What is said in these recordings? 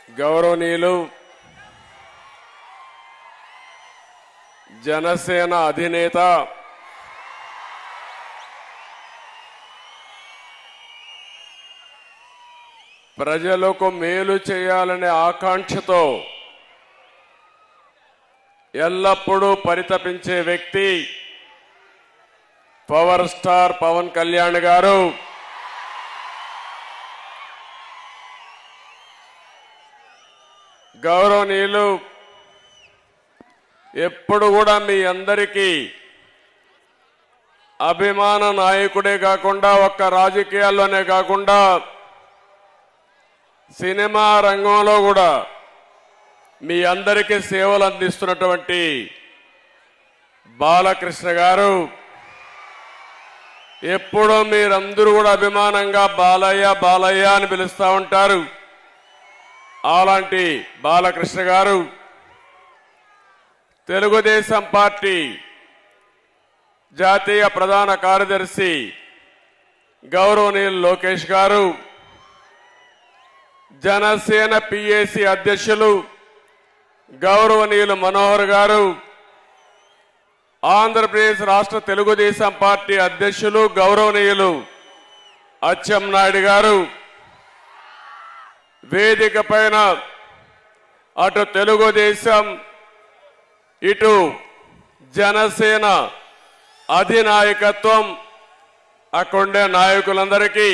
గౌరవనీయులు జనసేన అధినేత ప్రజలకు మేలు చేయాలనే ఆకాంక్షతో ఎల్లప్పుడూ పరితపించే వ్యక్తి పవర్ స్టార్ పవన్ కళ్యాణ్ గారు. గౌరవనీయులు ఎప్పుడు కూడా మీ అందరికీ అభిమాన నాయకుడే కాకుండా ఒక్క రాజకీయాల్లోనే కాకుండా సినిమా రంగంలో కూడా మీ అందరికీ సేవలు అందిస్తున్నటువంటి బాలకృష్ణ గారు ఎప్పుడూ మీరందరూ కూడా అభిమానంగా బాలయ్య బాలయ్య అని పిలుస్తూ ఉంటారు. అలాంటి బాలకృష్ణ గారు తెలుగుదేశం పార్టీ జాతీయ ప్రధాన కార్యదర్శి గౌరవనీయులు లోకేష్ గారు, జనసేన పిఏసి అధ్యక్షులు గౌరవనీయులు మనోహర్ గారు, ఆంధ్రప్రదేశ్ రాష్ట్ర తెలుగుదేశం పార్టీ అధ్యక్షులు గౌరవనీయులు అచ్చెన్నాయుడు గారు, వేదిక పైన అటు తెలుగుదేశం ఇటు జనసేన అధినాయకత్వం అక్కడుండే నాయకులందరికీ,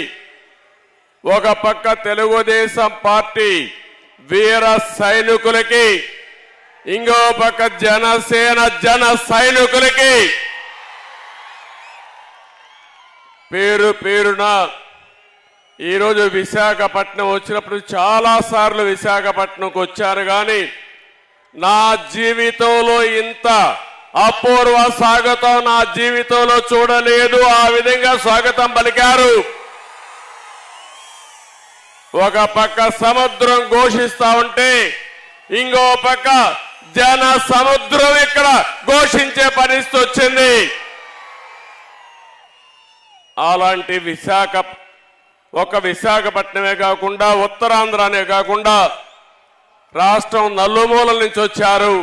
ఒక పక్క తెలుగుదేశం పార్టీ వీర సైనికులకి, ఇంకో పక్క జనసేన జన సైనికులకి పేరు పేరున ఈరోజు విశాఖపట్నం వచ్చినప్పుడు చాలా సార్లు విశాఖపట్నంకు వచ్చారు. కానీ నా జీవితంలో ఇంత అపూర్వ స్వాగతం నా జీవితంలో చూడలేదు. ఆ విధంగా స్వాగతం పలికారు. ఒక పక్క సముద్రం ఘోషిస్తా ఉంటే ఇంకో పక్క జన సముద్రం ఇక్కడ ఘోషించే పరిస్థితి వచ్చింది. అలాంటి ఒక విశాఖపట్నమే కాకుండా ఉత్తరాంధ్రనే కాకుండా రాష్ట్రం నలుమూలల నుంచి వచ్చారు.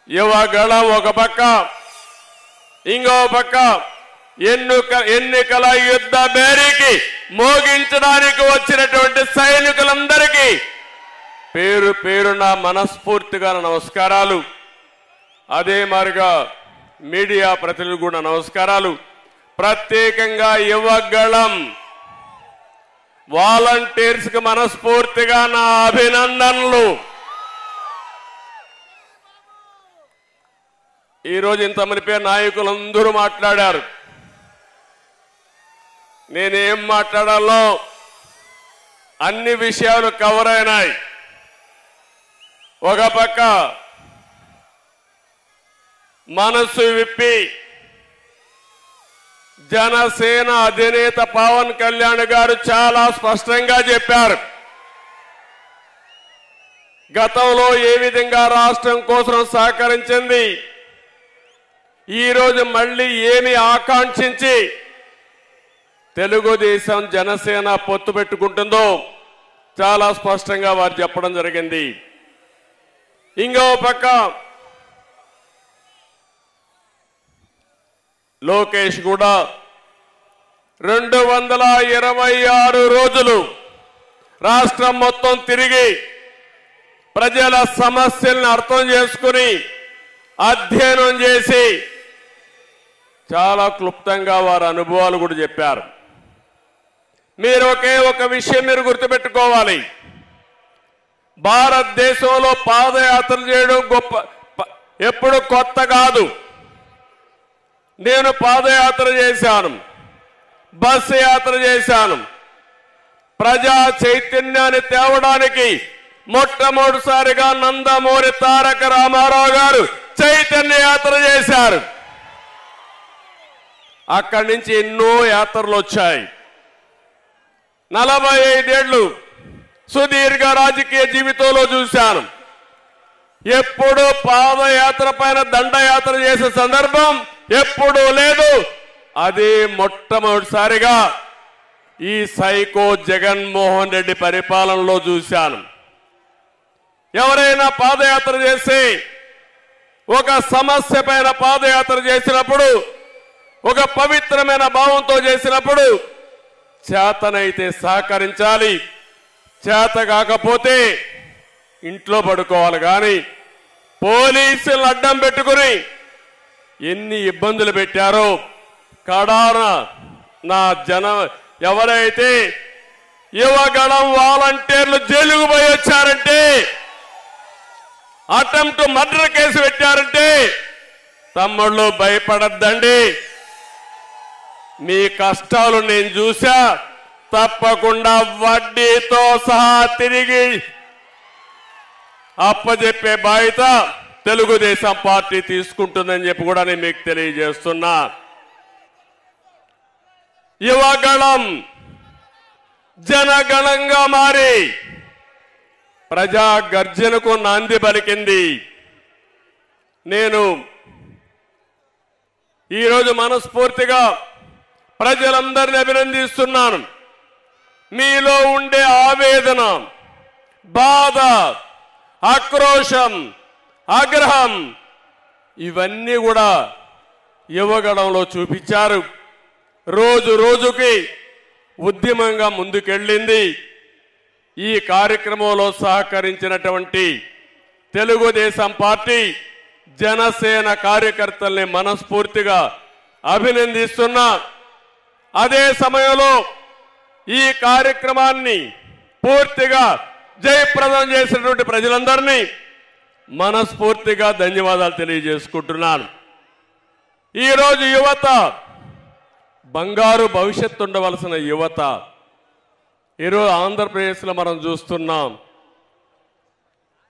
యువగళం ఒక పక్క, ఇంకో పక్క ఎన్నికల యుద్ధ బేరీకి మోగించడానికి వచ్చినటువంటి సైనికులందరికీ పేరు పేరున మనస్ఫూర్తిగా నమస్కారాలు. అదే మాదిరిగా మీడియా ప్రతినిధులు కూడా నమస్కారాలు. ప్రత్యేకంగా యువగళం వాలంటీర్స్ కి మనస్ఫూర్తిగా నా అభినందనలు. ఈరోజు ఇంతమంది పేరు నాయకులందరూ మాట్లాడారు. నేనేం మాట్లాడాలో అన్ని విషయాలు కవర్ అయినాయి. ఒక పక్క మనసు విప్పి జనసేన అధినేత పవన్ కళ్యాణ్ గారు చాలా స్పష్టంగా చెప్పారు. గతంలో ఏ విధంగా రాష్ట్రం కోసం సహకరించింది, ఈరోజు మళ్ళీ ఏమి ఆకాంక్షించి తెలుగుదేశం జనసేన పొత్తు పెట్టుకుంటుందో చాలా స్పష్టంగా వారు చెప్పడం జరిగింది. ఇంకో పక్క లోకేష్ కూడా 226 రోజులు రాష్ట్రం మొత్తం తిరిగి ప్రజల సమస్యలను అర్థం చేసుకుని అధ్యయనం చేసి చాలా క్లుప్తంగా వారి అనుభవాలు కూడా చెప్పారు. మీరు ఒక విషయం మీరు గుర్తుపెట్టుకోవాలి. భారతదేశంలో పాదయాత్ర చేయడం ఎప్పుడు కొత్త కాదు. నేను పాదయాత్ర చేశాను, బస్సు యాత్ర చేశాను. ప్రజా చైతన్యాన్ని తేవడానికి మొట్టమొదటిసారిగా నందమూరి తారక రామారావు గారు చైతన్య యాత్ర చేశారు. అక్కడి నుంచి ఎన్నో యాత్రలు వచ్చాయి. 45 ఏళ్లు సుదీర్ఘ రాజకీయ జీవితంలో చూశాను. ఎప్పుడు పాదయాత్ర పైన దండయాత్ర చేసే సందర్భం ఎప్పుడూ లేదు. అది మొట్టమొదటిసారిగా ఈ సైకో జగన్మోహన్ రెడ్డి పరిపాలనలో చూశాను. ఎవరైనా పాదయాత్ర చేసి ఒక సమస్య పైన పాదయాత్ర చేసినప్పుడు ఒక పవిత్రమైన భావంతో చేసినప్పుడు చేతనైతే సహకరించాలి, చేత కాకపోతే ఇంట్లో పడుకోవాలి. కానీ పోలీసులు అడ్డం పెట్టుకుని ఎన్ని ఇబ్బందులు పెట్టారో కడాన నా ఎవరైతే యువగళం వాలంటీర్లు జైలుకు పోయి వచ్చారంటే, అటెంప్ట్ మర్డర్ కేసు పెట్టారంటే తమ్ముళ్ళు భయపడద్దండి. మీ కష్టాలు నేను చూసా. తప్పకుండా వడ్డీతో సహా తిరిగి అప్పజెప్పే బాధ్యత తెలుగుదేశం పార్టీ తీసుకుంటుందని చెప్పి కూడా నేను మీకు తెలియజేస్తున్నా. యువగళం జనగణంగా మారి ప్రజా గర్జనకు నాంది పలికింది. నేను ఈరోజు మనస్ఫూర్తిగా ప్రజలందరినీ అభినందిస్తున్నాను. మీలో ఉండే ఆవేదన, బాధ, ఆక్రోశం, ఆగ్రహం ఇవన్నీ కూడా యువగళంలో చూపించారు. రోజు రోజుకి ఉద్యమంగా ముందుకెళ్ళింది. ఈ కార్యక్రమంలో సహకరించినటువంటి తెలుగుదేశం పార్టీ, జనసేన కార్యకర్తల్ని మనస్ఫూర్తిగా అభినందిస్తున్నా. అదే సమయంలో ఈ కార్యక్రమాన్ని పూర్తిగా జయప్రదం చేసినటువంటి ప్రజలందరినీ మనస్ఫూర్తిగా ధన్యవాదాలు తెలియజేసుకుంటున్నాను. ఈరోజు యువత బంగారు భవిష్యత్తు ఉండవలసిన యువత ఈరోజు ఆంధ్రప్రదేశ్లో మనం చూస్తున్నాం.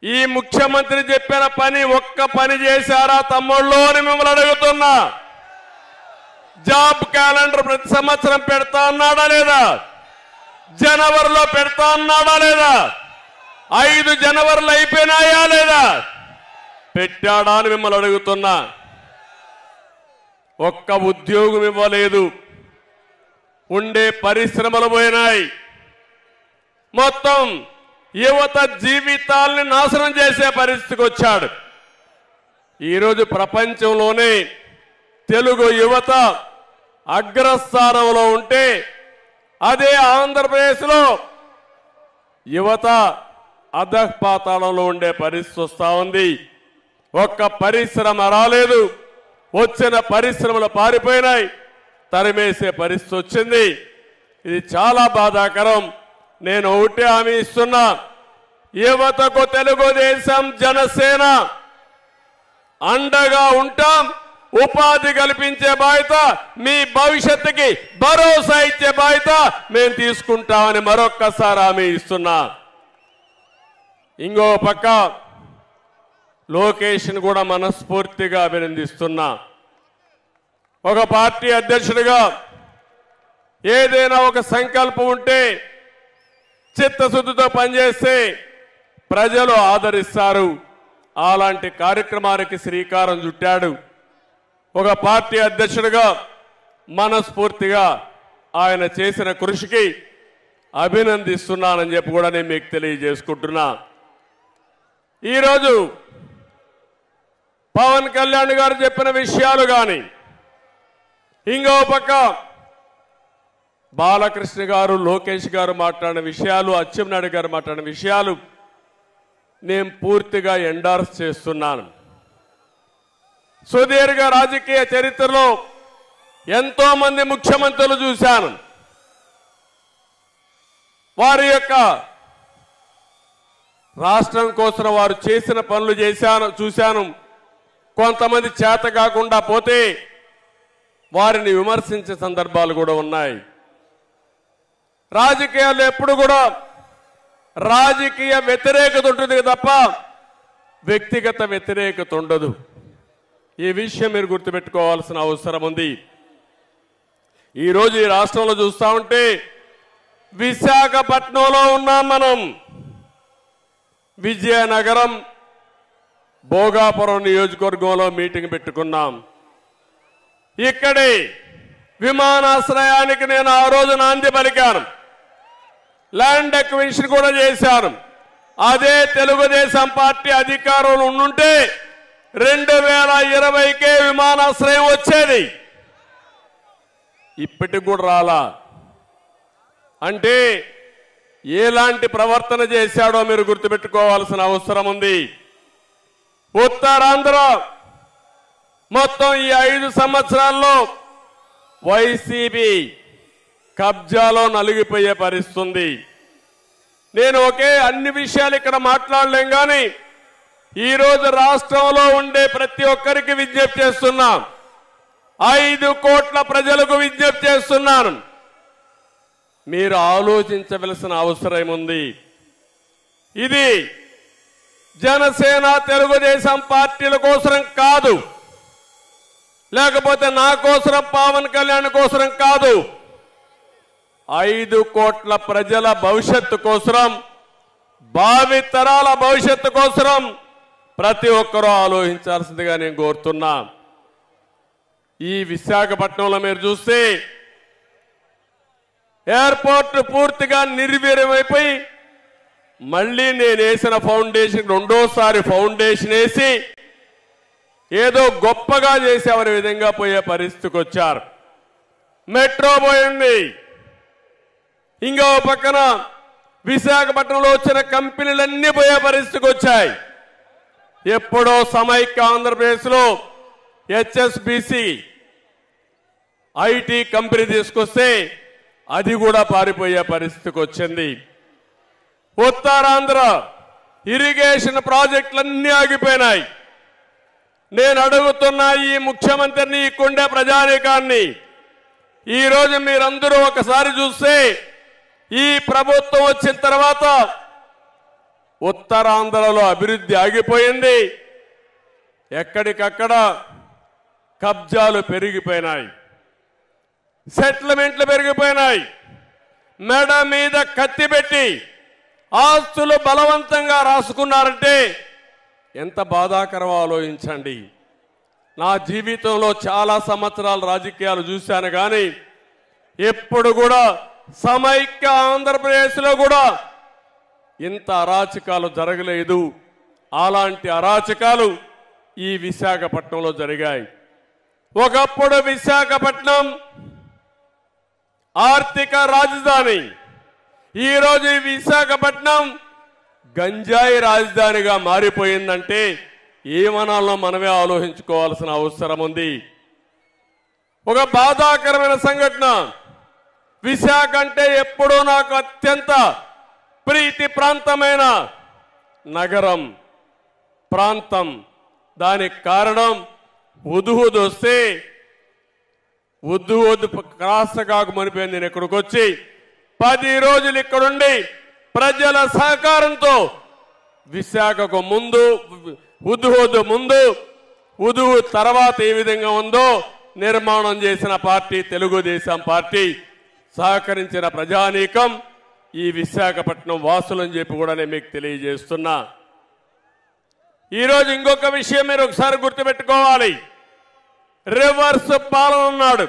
ఈ ముఖ్యమంత్రి చెప్పిన పని ఒక్క పని చేశారా తమ్ముళ్ళు అని మిమ్మల్ని అడుగుతున్నా. జాబ్ క్యాలెండర్ ప్రతి సంవత్సరం పెడతా అన్నాడా లేదా? జనవరిలో పెడతా అన్నాడా లేదా? 5 జనవరిలు అయిపోయినాయా లేదా? పెట్టాడా అని మిమ్మల్ని అడుగుతున్నా. ఒక్క ఉద్యోగం ఇవ్వలేదు. ఉండే పరిశ్రమలు పోయినాయి. మొత్తం యువత జీవితాల్ని నాశనం చేసే పరిస్థితికి వచ్చాడు. ఈరోజు ప్రపంచంలోనే తెలుగు యువత అగ్రస్థానంలో ఉంటే, అదే ఆంధ్రప్రదేశ్లో యువత అధఃపాతాళంలో ఉండే పరిస్థితి వస్తూ ఉంది. ఒక్క పరిశ్రమ రాలేదు. వచ్చిన పరిశ్రమలు పారిపోయినాయి. తరిమేసే పరిస్థితి వచ్చింది. ఇది చాలా బాధాకరం. నేను ఒకటే హామీ ఇస్తున్నా, యువతకు తెలుగుదేశం జనసేన అండగా ఉంటాం. ఉపాధి కల్పించే బాధ్యత, మీ భవిష్యత్తుకి భరోసా ఇచ్చే బాధ్యత మేము తీసుకుంటామని మరొక్కసారి హామీ ఇస్తున్నా. ఇంకో పక్క లోకేష్ని కూడా మనస్ఫూర్తిగా అభినందిస్తున్నా. ఒక పార్టీ అధ్యక్షుడిగా ఏదైనా ఒక సంకల్పం ఉంటే చిత్తశుద్ధితో పనిచేస్తే ప్రజలు ఆదరిస్తారు. అలాంటి కార్యక్రమానికి శ్రీకారం చుట్టాడు. ఒక పార్టీ అధ్యక్షుడిగా మనస్ఫూర్తిగా ఆయన చేసిన కృషికి అభినందిస్తున్నానని చెప్పి కూడా నేను మీకు తెలియజేసుకుంటున్నా. ఈరోజు పవన్ కళ్యాణ్ గారు చెప్పిన విషయాలు కానీ, ఇంకో పక్క బాలకృష్ణ గారు, లోకేష్ గారు మాట్లాడిన విషయాలు, అచ్చెన్నాయుడు గారు మాట్లాడిన విషయాలు నేను పూర్తిగా ఎండార్స్ చేస్తున్నాను. సుదీర్ఘ రాజకీయ చరిత్రలో ఎంతో మంది ముఖ్యమంత్రులు చూశాను. వారి యొక్క రాష్ట్రం కోసం వారు చేసిన పనులు చూశాను. కొంతమంది చేత కాకుండా పోతే వారిని విమర్శించే సందర్భాలు కూడా ఉన్నాయి. రాజకీయాల్లో ఎప్పుడు కూడా రాజకీయ వ్యతిరేకత ఉంటుంది తప్ప వ్యక్తిగత వ్యతిరేకత ఉండదు. ఈ విషయం మీరు గుర్తుపెట్టుకోవాల్సిన అవసరం ఉంది. ఈరోజు ఈ రాష్ట్రంలో చూస్తా ఉంటే విశాఖపట్నంలో ఉన్నాం మనం. విజయనగరం, భోగాపురం నియోజకవర్గంలో మీటింగ్ పెట్టుకున్నాం. ఇక్కడే విమానాశ్రయానికి నేను ఆ రోజు నాంది పలికాను. ల్యాండ్ అక్విజిషన్ కూడా చేశాను. అదే తెలుగుదేశం పార్టీ అధికారంలో ఉండుంటే 2020కే విమానాశ్రయం వచ్చేది. ఇప్పటికి కూడా రాలా. అంటే ఎలాంటి ప్రవర్తన చేశాడో మీరు గుర్తుపెట్టుకోవాల్సిన అవసరం ఉంది. ఉత్తరాంధ్ర మొత్తం ఈ 5 సంవత్సరాల్లో వైసీపీ కబ్జాలో నలిగిపోయే పరిస్థితి. నేను అన్ని విషయాలు ఇక్కడ మాట్లాడలేం కానీ ఈరోజు రాష్ట్రంలో ఉండే ప్రతి ఒక్కరికి విజ్ఞప్తి చేస్తున్నా, 5 కోట్ల ప్రజలకు విజ్ఞప్తి చేస్తున్నాను. మీరు ఆలోచించవలసిన అవసరం ఉంది. ఇది జనసేన తెలుగుదేశం పార్టీల కోసం కాదు, లేకపోతే నా కోసం పవన్ కళ్యాణ్ కోసం కాదు. 5 కోట్ల ప్రజల భవిష్యత్తు కోసం, భావితరాల భవిష్యత్తు కోసం ప్రతి ఒక్కరూ ఆలోచించాల్సిందిగా నేను కోరుతున్నా. ఈ విశాఖపట్నంలో మీరు చూస్తే ఎయిర్పోర్ట్ పూర్తిగా నిర్వీర్యమైపోయి మళ్ళీ నేను వేసిన ఫౌండేషన్ రెండోసారి ఫౌండేషన్ వేసి ఏదో గొప్పగా చేసేవారి విధంగా పోయే పరిస్థితికి వచ్చారు. మెట్రో పోయింది. ఇంకో పక్కన విశాఖపట్నంలో వచ్చిన కంపెనీలన్నీ పోయే పరిస్థితికి వచ్చాయి. ఎప్పుడో సమైక్య ఆంధ్రప్రదేశ్లో హెచ్ఎస్బిసి ఐటీ కంపెనీ తీసుకొస్తే అది కూడా పారిపోయే పరిస్థితికి వచ్చింది. ఉత్తరాంధ్ర ఇరిగేషన్ ప్రాజెక్టులన్నీ ఆగిపోయినాయి. నేను అడుగుతున్నా ఈ ముఖ్యమంత్రిని, ఈ కొండే ప్రజానీకాన్ని, ఈరోజు మీరందరూ ఒకసారి చూస్తే ఈ ప్రభుత్వం వచ్చిన తర్వాత ఉత్తరాంధ్రలో అభివృద్ధి ఆగిపోయింది. ఎక్కడికక్కడ కబ్జాలు పెరిగిపోయినాయి, సెటిల్మెంట్లు పెరిగిపోయినాయి. మెడ మీద కత్తి పెట్టి ఆస్తులు బలవంతంగా రాసుకున్నారంటే ఎంత బాధాకరమో ఆలోచించండి. నా జీవితంలో చాలా సంవత్సరాలు రాజకీయాలు చూశాను కానీ ఎప్పుడు కూడా సమైక్య ఆంధ్రప్రదేశ్లో కూడా ఇంత అరాచకాలు జరగలేదు. అలాంటి అరాచకాలు ఈ విశాఖపట్నంలో జరిగాయి. ఒకప్పుడు విశాఖపట్నం ఆర్థిక రాజధాని, ఈరోజు ఈ విశాఖపట్నం గంజాయి రాజధానిగా మారిపోయిందంటే ఏమనాలో మనమే ఆలోచించుకోవాల్సిన అవసరం ఉంది. ఒక బాధాకరమైన సంఘటన. విశాఖ అంటే ఎప్పుడూ నాకు అత్యంత ప్రీతి ప్రాంతమైన నగరం, ప్రాంతం. దానికి కారణం ఉదుహుదు వస్తే ఉద్దుహుదు క్రాసగాకు మనిపోయింది. నేను ఇక్కడికి వచ్చి 10 రోజులు ఇక్కడుండి ప్రజల సహకారంతో విశాఖకు ముందు, ఉద్దుహుదు ముందు, ఉదుహు తర్వాత ఏ విధంగా ఉందో నిర్మాణం చేసిన పార్టీ తెలుగుదేశం పార్టీ. సహకరించిన ప్రజానీకం ఈ విశాఖపట్నం వాసులని చెప్పి కూడా నేను మీకు తెలియజేస్తున్నా. ఈరోజు ఇంకొక విషయం మీరు ఒకసారి గుర్తుపెట్టుకోవాలి. రివర్స్ పాలన ఉన్నాడు,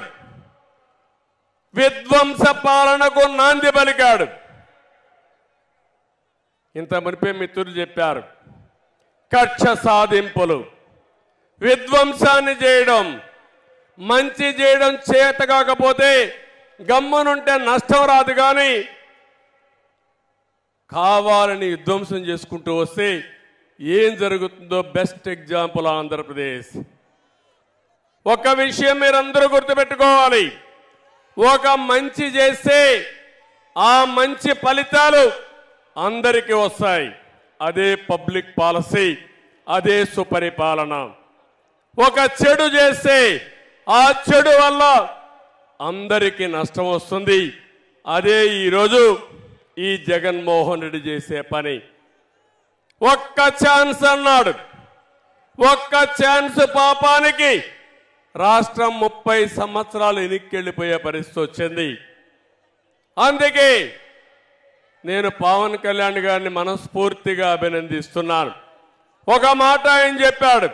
విధ్వంస పాలనకు నాంది పలికాడు. ఇంత మునిపే మిత్రులు చెప్పారు, కక్ష సాధింపులు, విధ్వంసాన్ని చేయడం, మంచి చేయడం చేత కాకపోతే గమ్మునుంటే నష్టం రాదు. కానీ కావాలని విధ్వంసం చేసుకుంటూ వస్తే ఏం జరుగుతుందో బెస్ట్ ఎగ్జాంపుల్ ఆంధ్రప్రదేశ్. ఒక విషయం మీరందరూ గుర్తుపెట్టుకోవాలి, ఒక మంచి చేస్తే ఆ మంచి ఫలితాలు అందరికీ వస్తాయి. అదే పబ్లిక్ పాలసీ, అదే సుపరిపాలన. ఒక చెడు చేస్తే ఆ చెడు వల్ల అందరికీ నష్టం వస్తుంది. అదే ఈరోజు ఈ జగన్మోహన్ రెడ్డి చేసే పని. ఒక్క ఛాన్స్ అన్నాడు, ఒక్క ఛాన్స్ పాపానికి రాష్ట్రం 30 సంవత్సరాలు వెనక్కెళ్ళిపోయే పరిస్థితి వచ్చింది. అందుకే నేను పవన్ కళ్యాణ్ గారిని మనస్ఫూర్తిగా అభినందిస్తున్నాను. ఒక మాట ఆయన చెప్పాడు,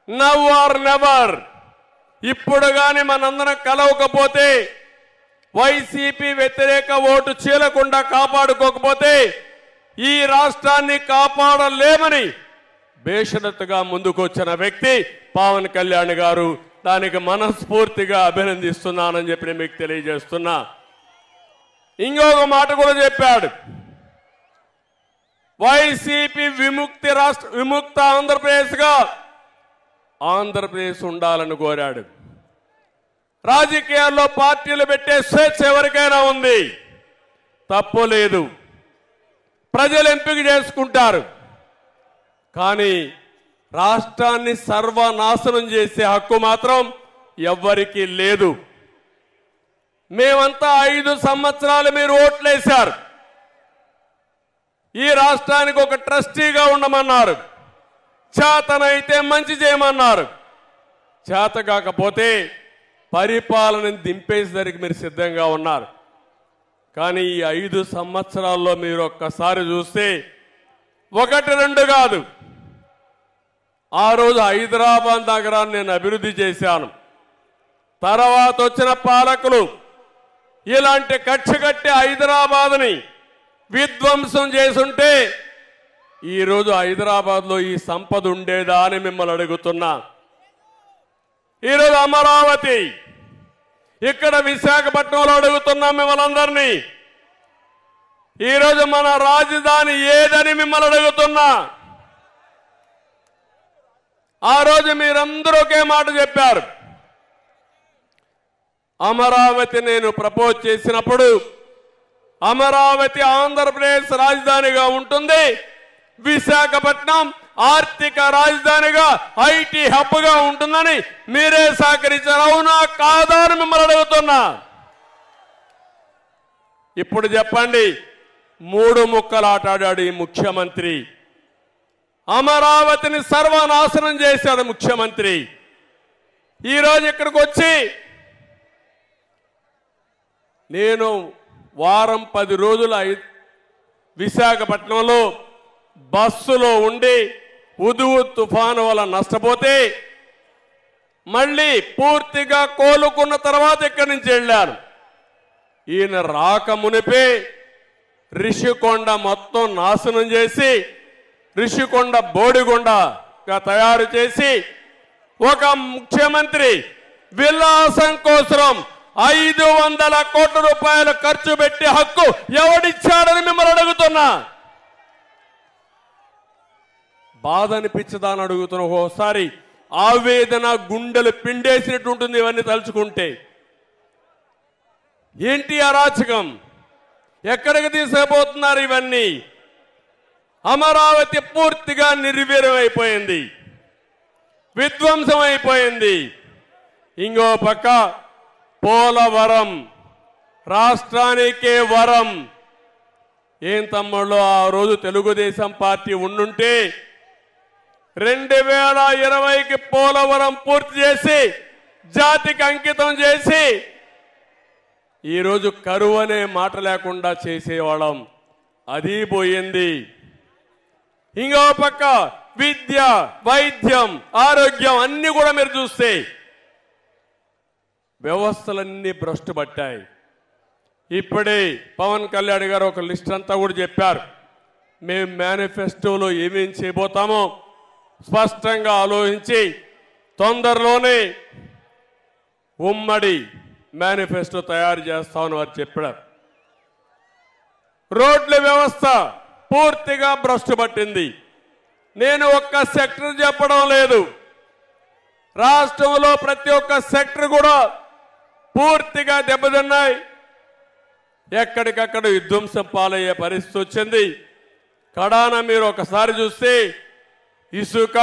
నవ్ ఆర్ నెవర్. ఇప్పుడు కానీ మనందరం కలవకపోతే, వైసీపీ వ్యతిరేక ఓటు చీలకుండా కాపాడుకోకపోతే ఈ రాష్ట్రాన్ని కాపాడలేమని బేషరతుగా ముందుకొచ్చిన వ్యక్తి పవన్ కళ్యాణ్ గారు. దానికి మనస్ఫూర్తిగా అభినందిస్తున్నానని చెప్పి నేను మీకు తెలియజేస్తున్నా. ఇంకొక మాట కూడా చెప్పాడు, వైసీపీ విముక్త ఆంధ్రప్రదేశ్గా ఆంధ్రప్రదేశ్ ఉండాలని కోరాడు. రాజకీయాల్లో పార్టీలు పెట్టే స్వేచ్ఛ ఎవరికైనా ఉంది, తప్పు లేదు, ప్రజలు ఎంపిక చేసుకుంటారు. కానీ రాష్ట్రాన్ని సర్వనాశనం చేసే హక్కు మాత్రం ఎవ్వరికీ లేదు. మేమంతా 5 సంవత్సరాలు మీరు ఓట్లేశారు. ఈ రాష్ట్రానికి ఒక ట్రస్టీగా ఉండమన్నారు, చేతనైతే మంచి చేయమన్నారు. చేత కాకపోతే పరిపాలనని దింపేసరికి మీరు సిద్ధంగా ఉన్నారు. కానీ ఈ 5 సంవత్సరాల్లో మీరు ఒక్కసారి చూస్తే 1-2 కాదు, ఆ రోజు హైదరాబాద్ నగరాన్ని నేను అభివృద్ధి చేశాను. తర్వాత వచ్చిన పాలకులు ఇలాంటి కక్ష కట్టి హైదరాబాద్ని విధ్వంసం చేసుంటే ఈరోజు హైదరాబాద్లో ఈ సంపద ఉండేదా అని మిమ్మల్ని అడుగుతున్నా. ఈరోజు అమరావతి, ఇక్కడ విశాఖపట్నంలో అడుగుతున్నాం మిమ్మల్ని అందరినీ. ఈరోజు మన రాజధాని ఏదని మిమ్మల్ని అడుగుతున్నా. ఆ రోజు మీరందరూ ఒకే మాట చెప్పారు. అమరావతి నేను ప్రపోజ్ చేసినప్పుడు అమరావతి ఆంధ్రప్రదేశ్ రాజధానిగా ఉంటుంది, విశాఖపట్నం ఆర్థిక రాజధానిగా ఐటీ హబ్గా ఉంటుందని మీరే సహకరించారు. అవునా కాదా అని మిమ్మల్ని అడుగుతున్నా. ఇప్పుడు చెప్పండి, 3 ముక్కలు ఆటాడాడు ఈ ముఖ్యమంత్రి. అమరావతిని సర్వనాశనం చేశాడు ముఖ్యమంత్రి. ఈరోజు ఇక్కడికి వచ్చి నేను వారం 10 రోజులు విశాఖపట్నంలో బస్సులో ఉండి ఉదువు తుఫాను వల్ల నష్టపోతే మళ్ళీ పూర్తిగా కోలుకున్న తర్వాత ఇక్కడి నుంచి వెళ్ళాను. ఈయన రాక మునిపే రిషికొండ మొత్తం నాశనం చేసి రిషికొండ బోడిగుండగా తయారు చేసి ఒక ముఖ్యమంత్రి విలాసం కోసం 500 కోట్ల రూపాయలు ఖర్చు పెట్టి హక్కు ఎవడిచ్చాడని మిమ్మల్ని అడుగుతున్నా. బాధ అనిపించదాని అడుగుతున్నా. ఒకసారి ఆవేదన గుండెలు పిండేసినట్టు ఉంటుంది ఇవన్నీ తలుచుకుంటే. ఏంటి అరాచకం? ఎక్కడికి తీసుకుపోతున్నారు ఇవన్నీ? అమరావతి పూర్తిగా నిర్వీర్యం అయిపోయింది, విధ్వంసం అయిపోయింది. ఇంకో పక్క పోలవరం రాష్ట్రానికే వరం. ఏం తమ్ముళ్ళు, ఆ రోజు తెలుగుదేశం పార్టీ ఉండుంటే 2020కి పోలవరం పూర్తి చేసి జాతికి అంకితం చేసి ఈరోజు కరువు అనే మాట లేకుండా చేసేవాళ్ళం. అది పోయింది. ఇంకో పక్క విద్య, వైద్యం, ఆరోగ్యం అన్ని కూడా మీరు చూస్తే వ్యవస్థలన్నీ భ్రష్టు పట్టాయి. ఇప్పుడే పవన్ కళ్యాణ్ గారు ఒక లిస్ట్ అంతా కూడా చెప్పారు. మేము మేనిఫెస్టోలో ఏమేం చేయబోతామో స్పష్టంగా ఆలోచించి తొందరలోనే ఉమ్మడి మేనిఫెస్టో తయారు చేస్తామని వారు చెప్పారు. రోడ్ల వ్యవస్థ పూర్తిగా భ్రష్టు పట్టింది. నేను ఒక్క సెక్టర్ చెప్పడం లేదు, రాష్ట్రంలో ప్రతి ఒక్క సెక్టర్ కూడా పూర్తిగా దెబ్బతిన్నాయి. ఎక్కడికక్కడ విధ్వంసం పాలయ్యే పరిస్థితి వచ్చింది. కడాన మీరు ఒకసారి చూస్తే ఇసుక,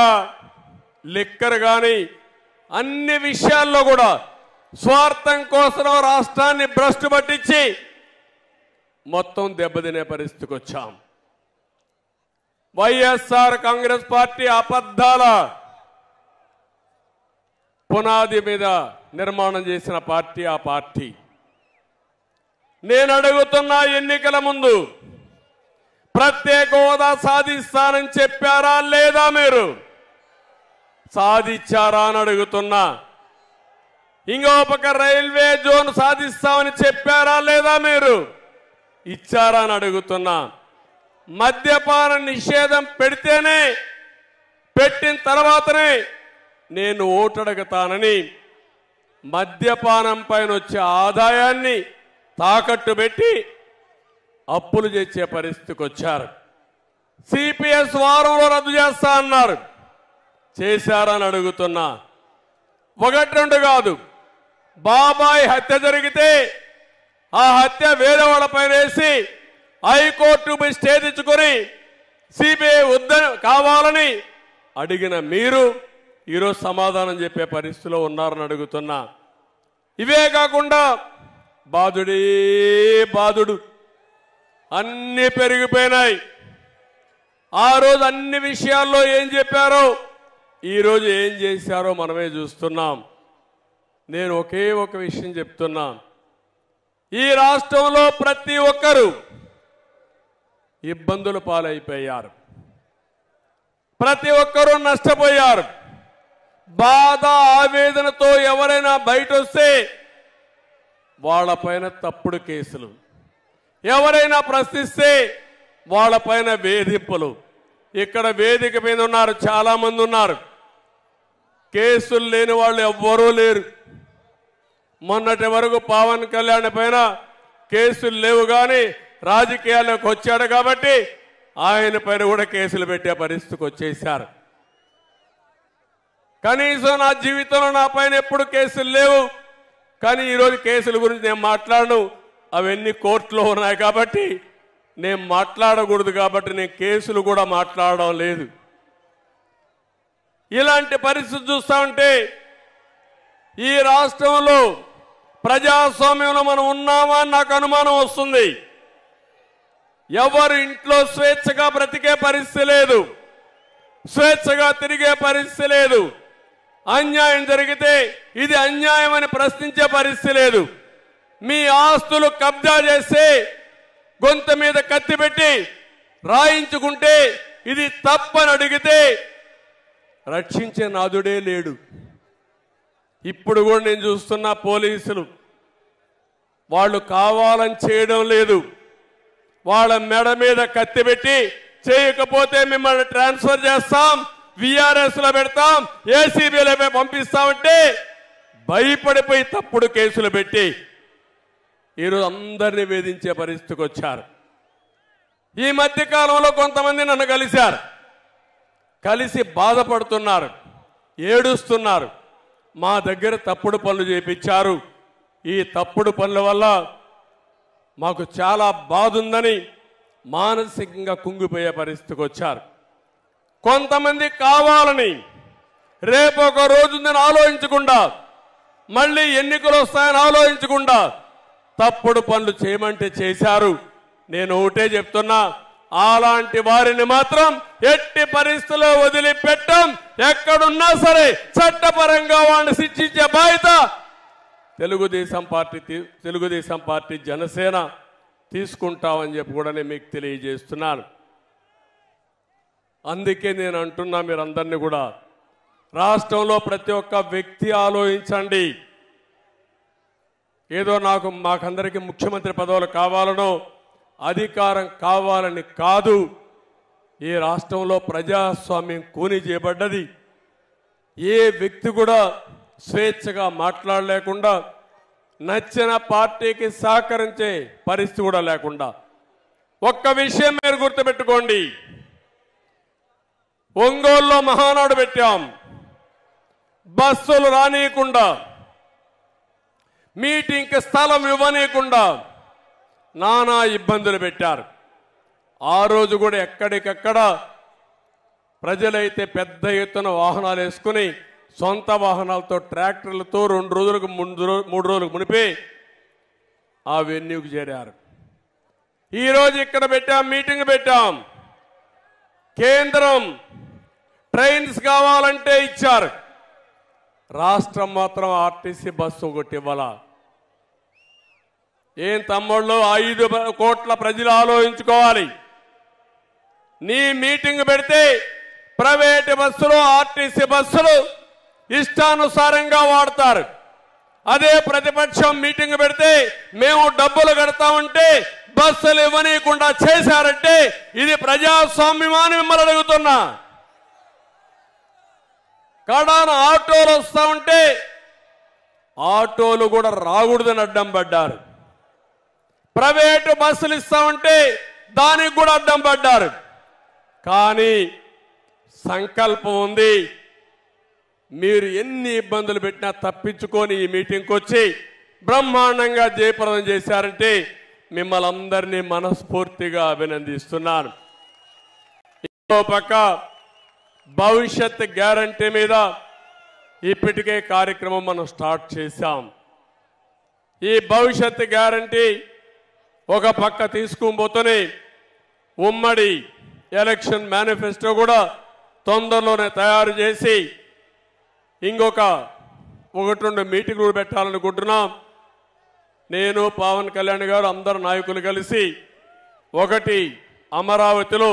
లిక్కర్ కానీ అన్ని విషయాల్లో కూడా స్వార్థం కోసం రాష్ట్రాన్ని భ్రష్టు పట్టించి మొత్తం దెబ్బతినే పరిస్థితికి వచ్చాం. వైఎస్ఆర్ కాంగ్రెస్ పార్టీ అబద్ధాల పునాది మీద నిర్మాణం చేసిన పార్టీ ఆ పార్టీ. నేను అడుగుతున్నా, ఎన్నికల ముందు ప్రత్యేక హోదా సాధిస్తానని చెప్పారా లేదా? మీరు సాధించారా అని అడుగుతున్నా. ఇంకో పక్క రైల్వే జోన్ సాధిస్తామని చెప్పారా లేదా? మీరు ఇచ్చారా అని అడుగుతున్నా. మద్యపాన నిషేధం పెట్టిన తర్వాతనే నేను ఓటడగతానని మద్యపానం పైన వచ్చే ఆదాయాన్ని తాకట్టు పెట్టి అప్పులు చేసే పరిస్థితికి వచ్చారు. సిపిఎస్ వారంలో రద్దు చేస్తా అన్నారు. చేశారని అడుగుతున్నా. 1-2 కాదు, బాబాయ్ హత్య జరిగితే ఆ హత్య వేరే వాళ్ళపైన వేసి హైకోర్టు స్టే తెచ్చుకొని సిబిఐ వద్దని కావాలని అడిగిన మీరు ఈరోజు సమాధానం చెప్పే పరిస్థితిలో ఉన్నారని అడుగుతున్నా. ఇవే కాకుండా బాధుడు అన్ని పెరిగిపోయినాయి. ఆ రోజు అన్ని విషయాల్లో ఏం చెప్పారో ఈరోజు ఏం చేశారో మనమే చూస్తున్నాం. నేను ఒకే ఒక విషయం చెప్తున్నా. ఈ రాష్ట్రంలో ప్రతి ఒక్కరూ ఇబ్బందుల పాలైపోయారు. ప్రతి ఒక్కరూ నష్టపోయారు. బాధ ఆవేదనతో ఎవరైనా బయట వస్తే వాళ్ళపైన తప్పుడు కేసులు, ఎవరైనా ప్రశ్నిస్తే వాళ్ళపైన వేధింపులు. ఇక్కడ వేదిక మీద ఉన్నారు, చాలా మంది ఉన్నారు. కేసులు లేని వాళ్ళు ఎవ్వరూ లేరు. మొన్నటి వరకు పవన్ కళ్యాణ్ పైన కేసులు లేవు, కానీ రాజకీయాల్లోకి వచ్చాడు కాబట్టి ఆయన పైన కూడా కేసులు పెట్టే పరిస్థితికి వచ్చేసారు. కనీసం నా జీవితంలో నా పైన ఎప్పుడు కేసులు లేవు, కానీ ఈరోజు కేసుల గురించి నేను మాట్లాడను. అవన్నీ కోర్టులో ఉన్నాయి కాబట్టి నేను మాట్లాడకూడదు, కాబట్టి నేను కేసులు కూడా మాట్లాడడం లేదు. ఇలాంటి పరిస్థితి చూస్తా ఉంటే ఈ రాష్ట్రంలో ప్రజాస్వామ్యంలో మనం ఉన్నామా అని నాకు అనుమానం వస్తుంది. ఎవరు ఇంట్లో స్వేచ్ఛగా బ్రతికే పరిస్థితి లేదు, స్వేచ్ఛగా తిరిగే పరిస్థితి లేదు. అన్యాయం జరిగితే ఇది అన్యాయం అని ప్రశ్నించే పరిస్థితి లేదు. మీ ఆస్తులు కబ్జా చేస్తే గొంతు మీద కత్తి పెట్టి రాయించుకుంటే ఇది తప్పని అడిగితే రక్షించే నాదుడే లేడు. ఇప్పుడు కూడా నేను చూస్తున్న పోలీసులు వాళ్ళు కావాలని చేయడం లేదు. వాళ్ళ మెడ మీద కత్తి పెట్టి చేయకపోతే మిమ్మల్ని ట్రాన్స్ఫర్ చేస్తాం, విఆర్ఎస్ లో పెడతాం, ఏసీబీలో పంపిస్తామంటే భయపడిపోయి తప్పుడు కేసులు పెట్టి ఈరోజు అందరినీ వేధించే పరిస్థితికి వచ్చారు. ఈ మధ్య కాలంలో కొంతమంది నన్ను కలిశారు, కలిసి బాధపడుతున్నారు, ఏడుస్తున్నారు. మా దగ్గర తప్పుడు పనులు చేయించారు, ఈ తప్పుడు పనుల వల్ల మాకు చాలా బాధ ఉందని మానసికంగా కుంగిపోయే పరిస్థితికి వచ్చారు. కొంతమంది కావాలని రేపు ఒక రోజు నేను ఆలోచించకుండా, మళ్ళీ ఎన్నికలు వస్తాయని ఆలోచించకుండా తప్పుడు పనులు చేయమంటే చేశారు. నేను ఒకటే చెప్తున్నా, అలాంటి వారిని మాత్రం ఎట్టి పరిస్థితుల్లో వదిలిపెట్టం. ఎక్కడున్నా సరే చట్టపరంగా వాడిని శిక్షించే బాధ్యత తెలుగుదేశం పార్టీ జనసేన తీసుకుంటామని చెప్పి కూడా నేను మీకు తెలియజేస్తున్నాను. అందుకే నేను అంటున్నా, మీరందరినీ కూడా రాష్ట్రంలో ప్రతి ఒక్క వ్యక్తి ఆలోచించండి. ఏదో మాకందరికీ ముఖ్యమంత్రి పదవులు కావాలనో అధికారం కావాలని కాదు. ఈ రాష్ట్రంలో ప్రజాస్వామ్యం కూని చేయబడ్డది. ఏ వ్యక్తి కూడా స్వేచ్ఛగా మాట్లాడలేకుండా, నచ్చిన పార్టీకి సహకరించే పరిస్థితి కూడా లేకుండా. ఒక్క విషయం మీరు గుర్తుపెట్టుకోండి, ఒంగోలులో మహానాడు పెట్టాం, బస్సులు రానియకుండా, మీటింగ్కి స్థలం ఇవ్వనీయకుండా నానా ఇబ్బందులు పెట్టారు. ఆ రోజు కూడా ఎక్కడికక్కడ ప్రజలైతే పెద్ద ఎత్తున వాహనాలు వేసుకుని సొంత వాహనాలతో ట్రాక్టర్లతో 2 రోజులకు 3 రోజులకు మునిపే ఆ వెన్యూకి చేరారు. ఈరోజు ఇక్కడ పెట్టాం, మీటింగ్ పెట్టాం. కేంద్రం ట్రైన్స్ కావాలంటే ఇచ్చారు, రాష్ట్రం మాత్రం ఆర్టీసీ బస్సు ఒకటి ఇవ్వాల. ఏం తమ్ముళ్ళు, 5 కోట్ల ప్రజలు ఆలోచించుకోవాలి. నీ మీటింగ్ పెడితే ప్రైవేట్ బస్సులు, ఆర్టీసీ బస్సులు ఇష్టానుసారంగా వాడతారు. అదే ప్రతిపక్షం మీటింగ్ పెడితే మేము డబ్బులు కడతామంటే బస్సులు ఇవ్వనీయకుండా చేశారంటే ఇది ప్రజాస్వామ్యమాని మిమ్మల్ని అడుగుతున్నా. కడాన ఆటోలు వస్తా ఉంటే ఆటోలు కూడా రాకూడదని అడ్డం పడ్డారు. ప్రైవేటు బస్సులు ఇస్తా ఉంటే దానికి కూడా అడ్డం పడ్డారు. కానీ సంకల్పం ఉంది. మీరు ఎన్ని ఇబ్బందులు పెట్టినా తప్పించుకొని ఈ మీటింగ్కి వచ్చి బ్రహ్మాండంగా జయప్రదం చేశారంటే మిమ్మల్ని అందరినీ మనస్ఫూర్తిగా అభినందిస్తున్నాను. ఇంకో పక్క భవిష్యత్ గ్యారంటీ మీద ఇప్పటికే కార్యక్రమం మనం స్టార్ట్ చేశాం. ఈ భవిష్యత్ గ్యారంటీ ఒక పక్క తీసుకుపోతూనే ఉమ్మడి ఎలక్షన్ మేనిఫెస్టో కూడా తొందరలోనే తయారు చేసి ఇంకొక 1-2 మీటింగులు పెట్టాలనుకుంటున్నాం. నేను పవన్ కళ్యాణ్ గారు అందరు నాయకులు కలిసి ఒకటి అమరావతిలో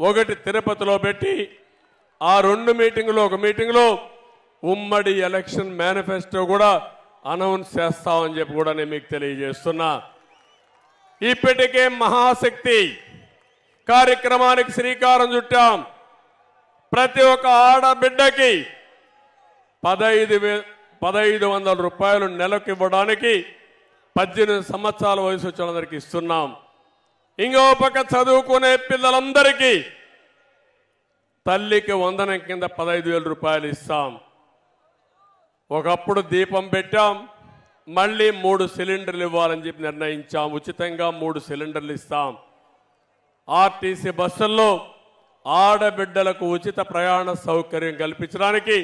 ఒకటి తిరుపతిలో పెట్టి ఆ 2 మీటింగులు ఒక మీటింగ్లో ఉమ్మడి ఎలక్షన్ మేనిఫెస్టో కూడా అనౌన్స్ చేస్తామని చెప్పి కూడా నేను మీకు తెలియజేస్తున్నా. ఇప్పటికే మహాశక్తి కార్యక్రమానికి శ్రీకారం చుట్టాం. ప్రతి ఒక్క ఆడబిడ్డకి 1500 రూపాయలు నెలకు ఇవ్వడానికి 18 సంవత్సరాల వయసు వచ్చిన అందరికి ఇస్తున్నాం. ఇంకో పక్క చదువుకునే పిల్లలందరికీ తల్లికి వందనం కింద 15,000 రూపాయలు ఇస్తాం. ఒకప్పుడు దీపం పెట్టాం, మళ్ళీ 3 సిలిండర్లు ఇవ్వాలని చెప్పి నిర్ణయించాం. ఉచితంగా 3 సిలిండర్లు ఇస్తాం. ఆర్టీసీ బస్సుల్లో ఆడబిడ్డలకు ఉచిత ప్రయాణ సౌకర్యం కల్పించడానికి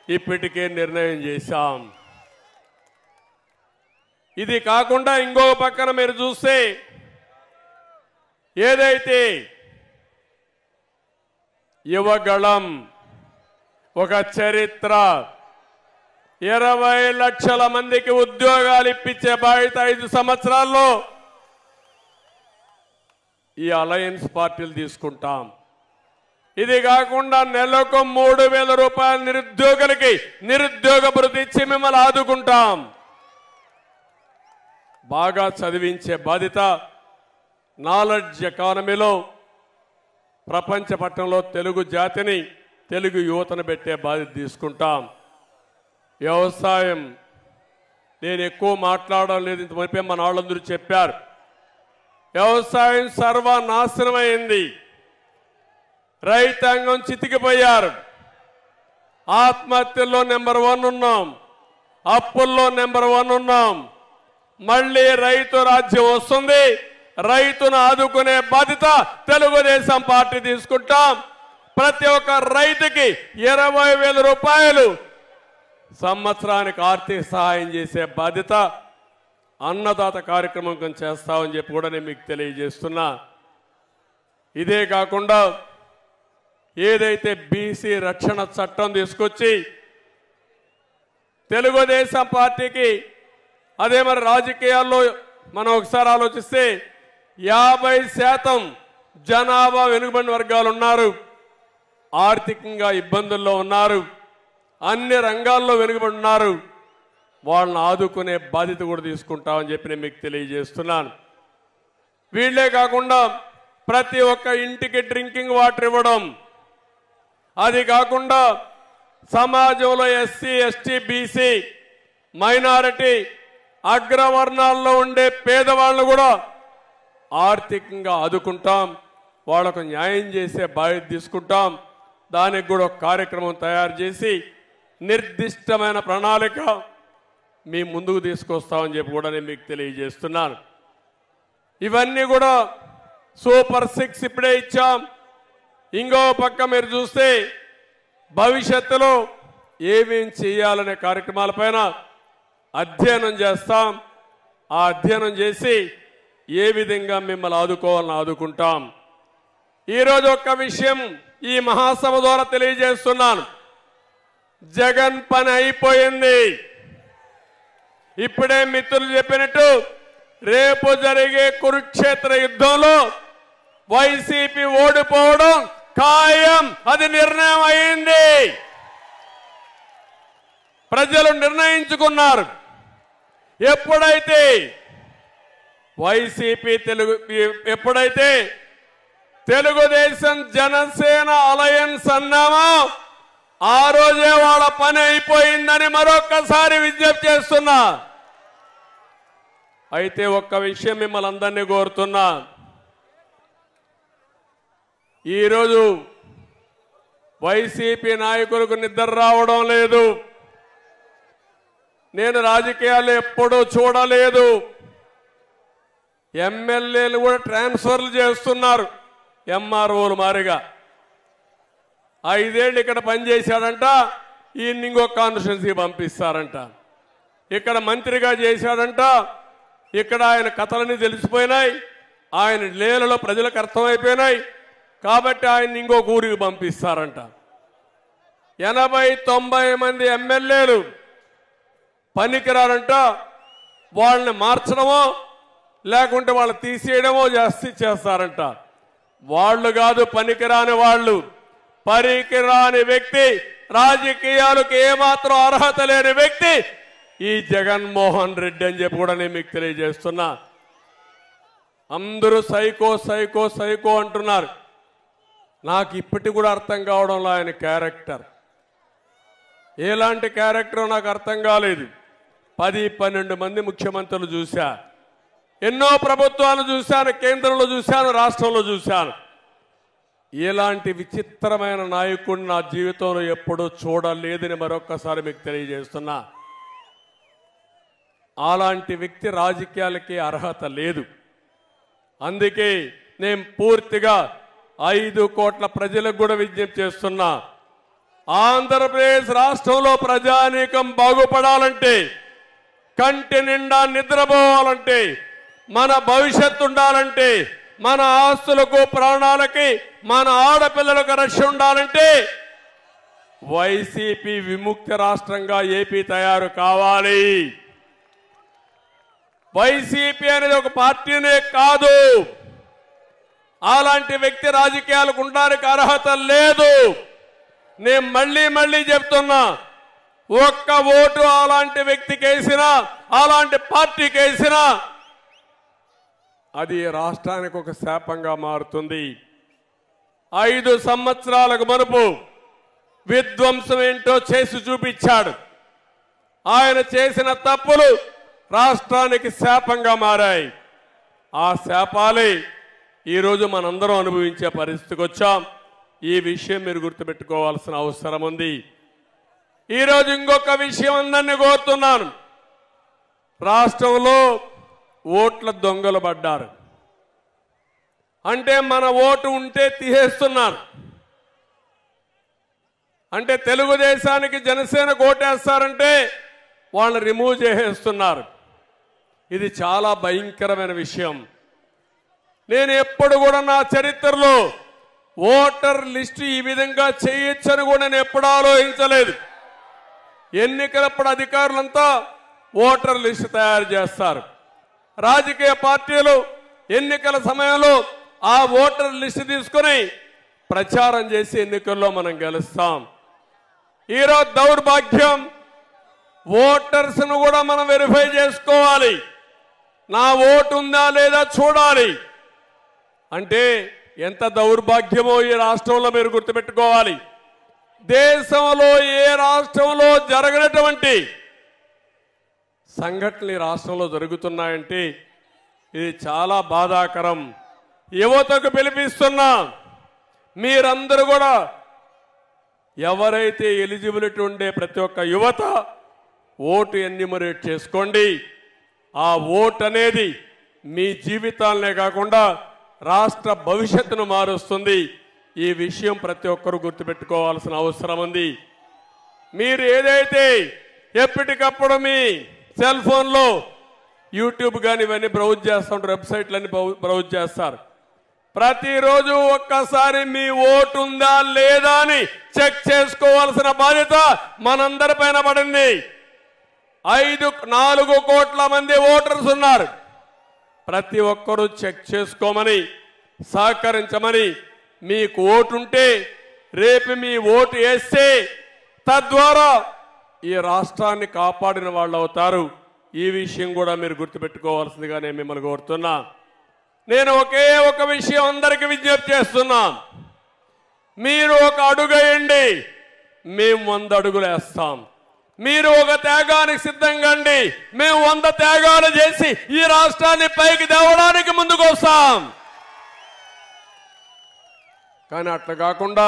ఇప్పటికే నిర్ణయం చేశాం. ఇది కాకుండా ఇంకో పక్కన మీరు చూస్తే ఏదైతే యువగళం ఒక చరిత్ర 20 లక్షల మందికి ఉద్యోగాలు ఇప్పించే బాధ్యత 5 సంవత్సరాల్లో ఈ అలయన్స్ పార్టీలు తీసుకుంటాం. ఇది కాకుండా నెలకు 3,000 రూపాయల నిరుద్యోగులకి నిరుద్యోగ భృతి ఇచ్చి మిమ్మల్ని ఆదుకుంటాం. బాగా చదివించే బాధ్యత నాలెడ్జ్ ఎకానమీలో ప్రపంచ పట్టణంలో తెలుగు జాతిని తెలుగు యువతను పెట్టే బాధ్యత తీసుకుంటాం. వ్యవసాయం నేను ఎక్కువ మాట్లాడడం లేదు, ఇంతవరకే మన వాళ్ళందరూ చెప్పారు. వ్యవసాయం సర్వనాశనమైంది. రైతాంగం చితికిపోయారు. ఆత్మహత్యల్లో నెంబర్ 1 ఉన్నాం, అప్పుల్లో నెంబర్ 1 ఉన్నాం. మళ్ళీ రైతు రాజ్యం వస్తుంది. రైతును ఆదుకునే బాధ్యత తెలుగుదేశం పార్టీ తీసుకుంటాం. ప్రతి ఒక్క రైతుకి 20,000 రూపాయలు సంవత్సరానికి ఆర్థిక సహాయం చేసే బాధ్యత అన్నదాత కార్యక్రమం చేస్తామని చెప్పి కూడా నేను మీకు తెలియజేస్తున్నా. ఇదే కాకుండా ఏదైతే బీసీ రక్షణ చట్టం తీసుకొచ్చి తెలుగుదేశం పార్టీకి అదే మరి రాజకీయాల్లో మనం ఒకసారి ఆలోచిస్తే 50% జనాభా వెనుకబడిన వర్గాలు ఉన్నారు, ఆర్థికంగా ఇబ్బందుల్లో ఉన్నారు, అన్ని రంగాల్లో వెనుకబడి ఉన్నారు. వాళ్ళని ఆదుకునే బాధ్యత కూడా తీసుకుంటామని చెప్పి నేను మీకు తెలియజేస్తున్నాను. వీళ్లే కాకుండా ప్రతి ఒక్క ఇంటికి డ్రింకింగ్ వాటర్ ఇవ్వడం, అది కాకుండా సమాజంలో ఎస్సీ ఎస్టీ బీసీ మైనారిటీ అగ్రవర్ణాల్లో ఉండే పేదవాళ్ళను కూడా ఆర్థికంగా ఆదుకుంటాం. వాళ్లకు న్యాయం చేసే బాధ్యత తీసుకుంటాం. దానికి కూడా ఒక కార్యక్రమం తయారు చేసి నిర్దిష్టమైన ప్రణాళిక మీ ముందుకు తీసుకొస్తామని చెప్పి కూడా నేను మీకు తెలియజేస్తున్నాను. ఇవన్నీ కూడా సూపర్ 6 ఇప్పుడే ఇచ్చాం. ఇంకో పక్క మీరు చూస్తే భవిష్యత్తులో ఏమేం చేయాలనే కార్యక్రమాలపైన అధ్యయనం చేస్తాం. ఆ అధ్యయనం చేసి ఏ విధంగా మిమ్మల్ని ఆదుకోవాలని ఆదుకుంటాం. ఈరోజు ఒక్క విషయం ఈ మహాసభ ద్వారా తెలియజేస్తున్నాను. జగన్ పని అయిపోయింది. ఇప్పుడే మిత్రులు చెప్పినట్టు రేపు జరిగే కురుక్షేత్ర యుద్ధంలో వైసీపీ ఓడిపోవడం ఖాయం. అది నిర్ణయం అయింది. ప్రజలు నిర్ణయించుకున్నారు. ఎప్పుడైతే వైసీపీ ఎప్పుడైతే తెలుగుదేశం జనసేన అలయన్స్ అన్నామో ఆ రోజే వాళ్ళ పని అయిపోయిందని మరొక్కసారి విజ్ఞప్తి చేస్తున్నా. అయితే ఒక్క విషయం మిమ్మల్ని అందరినీ కోరుతున్నా. ఈరోజు వైసీపీ నాయకులకు నిద్ర రావడం లేదు. నేను రాజకీయాలు ఎప్పుడూ చూడలేదు. ఎమ్మెల్యేలు కూడా ట్రాన్స్ఫర్లు చేస్తున్నారు ఎంఆర్ఓలు మారిగా. 5 ఏళ్ళు ఇక్కడ పనిచేశాడంట, ఈయన ఇంకో కాన్స్టిట్యున్సీ పంపిస్తారంట. ఇక్కడ మంత్రిగా చేశాడంట, ఇక్కడ ఆయన కథలన్నీ తెలిసిపోయినాయి, ఆయన లీలలో ప్రజలకు అర్థమైపోయినాయి కాబట్టి ఆయన ఇంకో ఊరికి పంపిస్తారంట. 80-90 మంది ఎమ్మెల్యేలు పనికిరారంట. వాళ్ళని మార్చడమో లేకుంటే వాళ్ళు తీసేయడమో చేస్తారంట. వాళ్ళు కాదు పనికిరాని వాళ్ళు. పనికిరాని వ్యక్తి, రాజకీయాలకు ఏమాత్రం అర్హత లేని వ్యక్తి ఈ జగన్మోహన్ రెడ్డి అని చెప్పి కూడా నేను మీకు తెలియజేస్తున్నా. అందరూ సైకో సైకో సైకో అంటున్నారు. నాకు ఇప్పటికి కూడా అర్థం కావడంలో ఆయన క్యారెక్టర్ ఎలాంటి క్యారెక్టర్ నాకు అర్థం కాలేదు. 10-12 మంది ముఖ్యమంత్రులు చూశా, ఎన్నో ప్రభుత్వాలు చూశాను, కేంద్రంలో చూశాను, రాష్ట్రంలో చూశాను. ఇలాంటి విచిత్రమైన నాయకుడిని నా జీవితంలో ఎప్పుడూ చూడలేదని మరొక్కసారి మీకు తెలియజేస్తున్నా. అలాంటి వ్యక్తి రాజకీయాలకి అర్హత లేదు. అందుకే నేను పూర్తిగా 5 కోట్ల ప్రజలకు కూడా విజ్ఞప్తి చేస్తున్నా. ఆంధ్రప్రదేశ్ రాష్ట్రంలో ప్రజానీకం బాగుపడాలంటే, కంటి నిండా నిద్రపోవాలంటే, మన భవిష్యత్తు ఉండాలంటే, మన ఆస్తులకు ప్రాణాలకి మన ఆడపిల్లలకు రక్షణ ఉండాలంటే వైసీపీ విముక్త రాష్ట్రంగా ఏపీ తయారు కావాలి. వైసీపీ అనేది ఒక పార్టీనే కాదు. అలాంటి వ్యక్తి రాజకీయాలకు ఉండడానికి అర్హత లేదు. నేను మళ్ళీ చెప్తున్నా, ఒక్క ఓటు అలాంటి వ్యక్తికి వేసినా, అలాంటి పార్టీకి వేసినా అది రాష్ట్రానికి ఒక శాపంగా మారుతుంది. 5 సంవత్సరాలకు మునుపు విధ్వంసం ఏంటో చేసి చూపించాడు. ఆయన చేసిన తప్పులు రాష్ట్రానికి శాపంగా మారాయి. ఆ శాపాలే ఈరోజు మనందరం అనుభవించే పరిస్థితికి వచ్చాం. ఈ విషయం మీరు గుర్తుపెట్టుకోవాల్సిన అవసరం ఉంది. ఈరోజు ఇంకొక విషయం అందరినీ కోరుతున్నాను. రాష్ట్రంలో ఓట్ల దొంగలు పడ్డారు. అంటే మన ఓటు ఉంటే తీసేస్తున్నారు. అంటే తెలుగుదేశానికి జనసేన ఓటేస్తారంటే వాళ్ళని రిమూవ్ చేసేస్తున్నారు. ఇది చాలా భయంకరమైన విషయం. నేను ఎప్పుడు కూడా నా చరిత్రలో ఓటర్ లిస్టు ఈ విధంగా చేయొచ్చని కూడా నేను ఎప్పుడు ఆలోచించలేదు. ఎన్నికలప్పుడు అధికారులంతా ఓటర్ లిస్టు తయారు చేస్తారు. రాజకీయ పార్టీలు ఎన్నికల సమయంలో ఆ ఓటర్ లిస్టు తీసుకుని ప్రచారం చేసి ఎన్నికల్లో మనం గెలుస్తాం. ఈరోజు దౌర్భాగ్యం, ఓటర్స్ను కూడా మనం వెరిఫై చేసుకోవాలి. నా ఓటు ఉందా లేదా చూడాలి. అంటే ఎంత దౌర్భాగ్యమో ఈ రాష్ట్రంలో మీరు గుర్తుపెట్టుకోవాలి. దేశంలో ఏ రాష్ట్రంలో జరగనటువంటి సంఘటనలు ఈ రాష్ట్రంలో జరుగుతున్నాయంటే ఇది చాలా బాధాకరం. యువతకు పిలిపిస్తున్నా, మీరందరూ కూడా ఎవరైతే ఎలిజిబిలిటీ ఉండే ప్రతి ఒక్క యువత ఓటు ఎన్యూమరేట్ చేసుకోండి. ఆ ఓటు అనేది మీ జీవితాలనే కాకుండా రాష్ట్ర భవిష్యత్తును మారుస్తుంది. ఈ విషయం ప్రతి ఒక్కరూ గుర్తుపెట్టుకోవాల్సిన అవసరం ఉంది. మీరు ఏదైతే ఎప్పటికప్పుడు మీ సెల్ ఫోన్లో యూట్యూబ్ కానీ ఇవన్నీ బ్రౌజ్ చేస్తుంటారు, వెబ్సైట్లన్నీ బ్రౌజ్ చేస్తారు. ప్రతిరోజు ఒక్కసారి మీ ఓటు ఉందా లేదా అని చెక్ చేసుకోవాల్సిన బాధ్యత మనందరిపైన పడింది. 4 కోట్ల మంది ఓటర్స్ ఉన్నారు. ప్రతి ఒక్కరూ చెక్ చేసుకోమని, సహకరించమని, మీకు ఓటుంటే రేపు మీ ఓటు వేస్తే తద్వారా ఈ రాష్ట్రాన్ని కాపాడిన వాళ్ళు అవుతారు. ఈ విషయం కూడా మీరు గుర్తుపెట్టుకోవాల్సిందిగా నేను మిమ్మల్ని కోరుతున్నా. నేను ఒకే ఒక విషయం అందరికీ విజ్ఞప్తి చేస్తున్నా. మీరు ఒక అడుగు వేయండి, మేము 100 అడుగులు వేస్తాం. మీరు ఒక త్యాగానికి సిద్ధంగా అండి, మేము 100 త్యాగాలు చేసి ఈ రాష్ట్రాన్ని పైకి తేవడానికి ముందుకు వస్తాం. కానీ అట్లా కాకుండా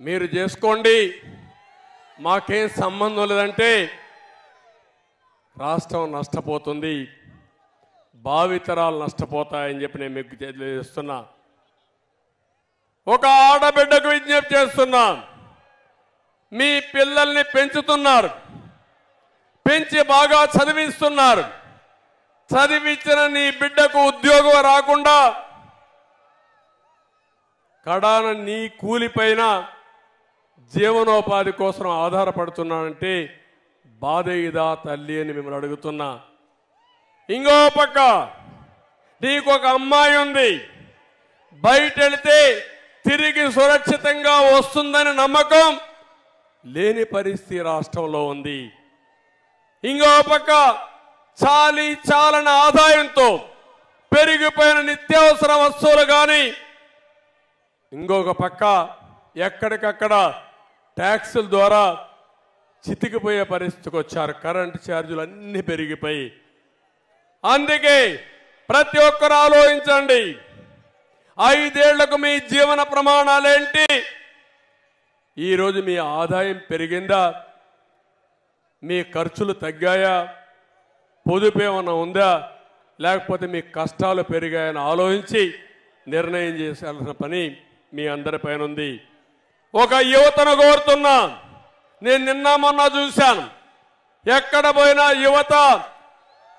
మీరు చేసుకోండి, మాకేం సంబంధం లేదంటే రాష్ట్రం నష్టపోతుంది, భావితరాలు నష్టపోతాయని చెప్పి నేను మీకు తెలియజేస్తున్నా. ఒక ఆడబిడ్డకు విజ్ఞప్తి చేస్తున్నా. మీ పిల్లల్ని పెంచుతున్నారు, పెంచి బాగా చదివిస్తున్నారు. చదివించిన నీ బిడ్డకు ఉద్యోగం రాకుండా కడాన నీ కూలిపైన జీవనోపాధి కోసం ఆధారపడుతున్నానంటే బాధ ఇదా తల్లి అని మిమ్మల్ని అడుగుతున్నా. ఇంకో పక్క నీకు ఒక అమ్మాయి ఉంది, బయట వెళితే తిరిగి సురక్షితంగా వస్తుందని నమ్మకం లేని పరిస్థితి రాష్ట్రంలో ఉంది. ఇంకో పక్క చాలని ఆదాయంతో పెరిగిపోయిన నిత్యావసర వస్తువులు కానీ, ఇంకొక పక్క ఎక్కడికక్కడ ట్యాక్సుల ద్వారా చితికిపోయే పరిస్థితికి వచ్చారు. కరెంటు ఛార్జీలు అన్నీ పెరిగిపోయి. అందుకే ప్రతి ఒక్కరు ఆలోచించండి, 5 ఏళ్లకు మీ జీవన ప్రమాణాలేంటి? ఈరోజు మీ ఆదాయం పెరిగిందా? మీ ఖర్చులు తగ్గాయా? పొదుపు ఏమన్నా ఉందా? లేకపోతే మీ కష్టాలు పెరిగాయని ఆలోచించి నిర్ణయం చేయాల్సిన పని మీ అందరిపైన ఉంది. ఒక యువతను కోరుతున్నా. నేను నిన్న మొన్న చూశాను, ఎక్కడ పోయినా యువత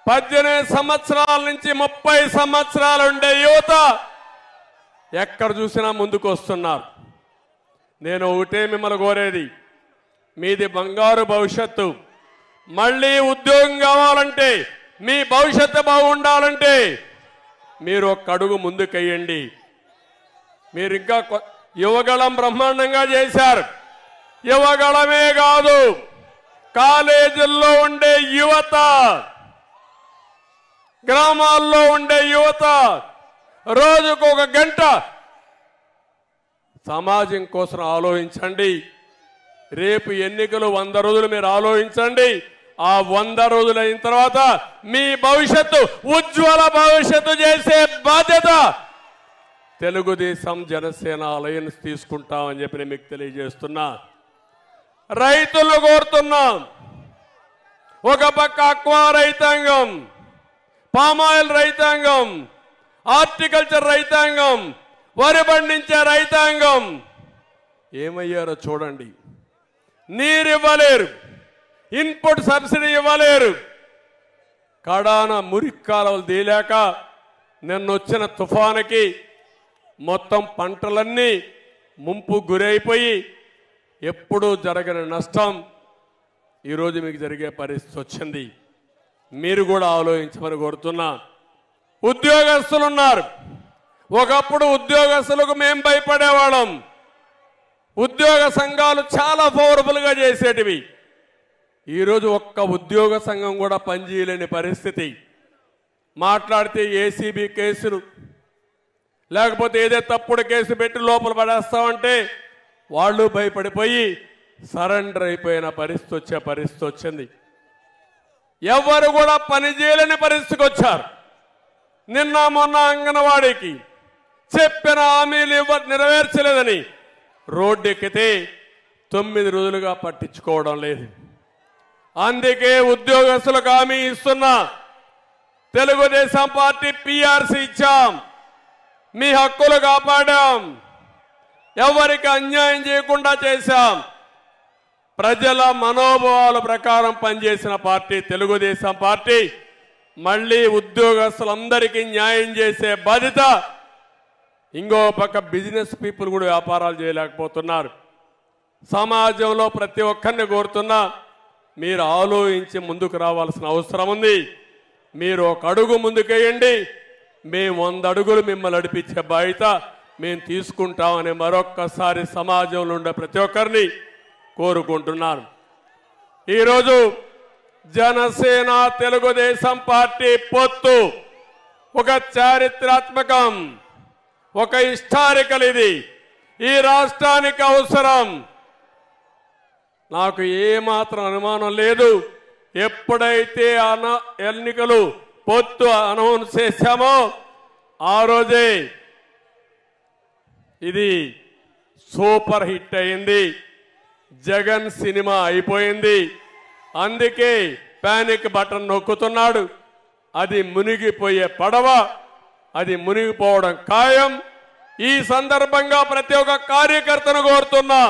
18 సంవత్సరాల నుంచి 30 సంవత్సరాలు ఉండే యువత ఎక్కడ చూసినా ముందుకు వస్తున్నారు. నేను ఒకటే మిమ్మల్ని కోరేది, మీది బంగారు భవిష్యత్తు. మళ్ళీ ఉద్యోగం కావాలంటే, మీ భవిష్యత్తు బాగుండాలంటే మీరు ఒక అడుగు ముందుకెయ్యండి. మీరు ఇంకా యువగళం బ్రహ్మాండంగా చేశారు. యువగళమే కాదు, కాలేజీల్లో ఉండే యువత, గ్రామాల్లో ఉండే యువత రోజుకు 1 గంట సమాజం కోసం ఆలోచించండి. రేపు ఎన్నికలు 100 రోజులు మీరు ఆలోచించండి. ఆ 100 రోజులు అయిన తర్వాత మీ భవిష్యత్తు ఉజ్వల భవిష్యత్తు చేసే బాధ్యత తెలుగుదేశం జనసేన అలయన్స్ తీసుకుంటామని చెప్పి నేను మీకు తెలియజేస్తున్నా. రైతులను కోరుతున్నాం. ఒక పక్క అక్వా రైతాంగం, పామాయిల్ రైతాంగం, హార్టికల్చర్ రైతాంగం, వరి పండించే రైతాంగం ఏమయ్యారో చూడండి. నీరు ఇవ్వలేరు, ఇన్పుట్ సబ్సిడీ ఇవ్వలేరు. కడాన మురికి కాలువలు తీయలేక నిన్నొచ్చిన తుఫానుకి మొత్తం పంటలన్నీ ముంపు గురైపోయి ఎప్పుడూ జరగని నష్టం ఈరోజు మీకు జరిగే పరిస్థితి వచ్చింది. మీరు కూడా ఆలోచించమని కోరుతున్నా. ఉద్యోగస్తులు ఉన్నారు. ఒకప్పుడు ఉద్యోగస్తులకు మేము భయపడేవాళ్ళం. ఉద్యోగ సంఘాలు చాలా పవర్ఫుల్గా చేసేటివి. ఈరోజు ఒక్క ఉద్యోగ సంఘం కూడా పనిచేయలేని పరిస్థితి. మాట్లాడితే ఏసీబీ కేసులు, లేకపోతే ఏదే తప్పుడు కేసు పెట్టి లోపల పడేస్తామంటే వాళ్ళు భయపడిపోయి సరెండర్ అయిపోయిన పరిస్థితి వచ్చింది. ఎవరు కూడా పని చేయలేని పరిస్థితికి వచ్చారు. నిన్న మొన్న అంగన్వాడీకి చెప్పిన హామీలు నెరవేర్చలేదని రోడ్డెక్కితే 9 రోజులుగా పట్టించుకోవడం లేదు. అందుకే ఉద్యోగస్తులకు హామీ ఇస్తున్నా. తెలుగుదేశం పార్టీ పీఆర్సీ ఇచ్చాం, మీ హక్కులు కాపాడాం, ఎవరికి అన్యాయం చేయకుండా చేశాం. ప్రజల మనోభావాల ప్రకారం పనిచేసిన పార్టీ తెలుగుదేశం పార్టీ. మళ్ళీ ఉద్యోగస్తులందరికీ న్యాయం చేసే బాధ్యత. ఇంకో పక్క బిజినెస్ పీపుల్ కూడా వ్యాపారాలు చేయలేకపోతున్నారు. సమాజంలో ప్రతి ఒక్కరిని కోరుతున్నా, మీరు ఆలోచించి ముందుకు రావాల్సిన అవసరం ఉంది. మీరు ఒక అడుగు ముందుకేయండి, మేము 100 అడుగులు మిమ్మల్ని నడిపించే బాధ్యత మేము తీసుకుంటామని మరొక్కసారి సమాజంలో ఉండే ప్రతి ఒక్కరిని కోరుకుంటున్నాను. ఈరోజు జనసేన తెలుగుదేశం పార్టీ పొత్తు ఒక చారిత్రాత్మకం, ఒక హిస్టారికల్. ఇది ఈ రాష్ట్రానికి అవసరం. నాకు ఏమాత్రం అనుమానం లేదు. ఎప్పుడైతే ఎన్నికలు పొత్తు అనౌన్స్ చేశామో ఆ రోజే ఇది సూపర్ హిట్ అయింది. జగన్ సినిమా అయిపోయింది. అందుకే పానిక్ బటన్ నొక్కుతున్నాడు. అది మునిగిపోయే పడవ, అది మునిగిపోవడం ఖాయం. ఈ సందర్భంగా ప్రతి ఒక్క కార్యకర్తను కోరుతున్నా,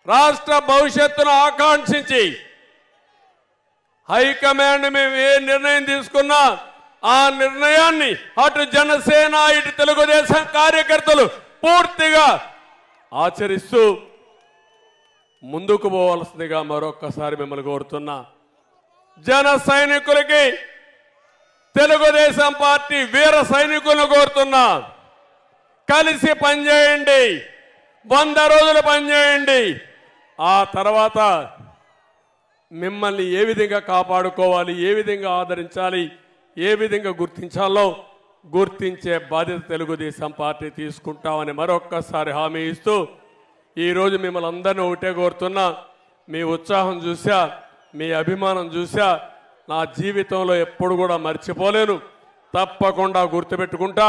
రాష్ట్ర భవిష్యత్తును ఆకాంక్షించి హైకమాండ్ మేము ఏ నిర్ణయం తీసుకున్నా ఆ నిర్ణయాన్ని అటు జనసేన ఇటు తెలుగుదేశం కార్యకర్తలు పూర్తిగా ఆచరిస్తూ ముందుకు పోవాల్సిందిగా మరొక్కసారి మిమ్మల్ని కోరుతున్నా. జన సైనికులకి తెలుగుదేశం పార్టీ వీర సైనికులను కోరుతున్నా, కలిసి పనిచేయండి, 100 రోజులు పనిచేయండి. ఆ తర్వాత మిమ్మల్ని ఏ విధంగా కాపాడుకోవాలి, ఏ విధంగా ఆదరించాలి, ఏ విధంగా గుర్తించాలో గుర్తించే బాధ్యత తెలుగుదేశం పార్టీ తీసుకుంటామని మరొక్కసారి హామీ ఇస్తూ ఈరోజు మిమ్మల్ని అందరినీ ఒకటే కోరుతున్నా. మీ ఉత్సాహం చూసా, మీ అభిమానం చూసా నా జీవితంలో ఎప్పుడు కూడా మర్చిపోలేను. తప్పకుండా గుర్తుపెట్టుకుంటా.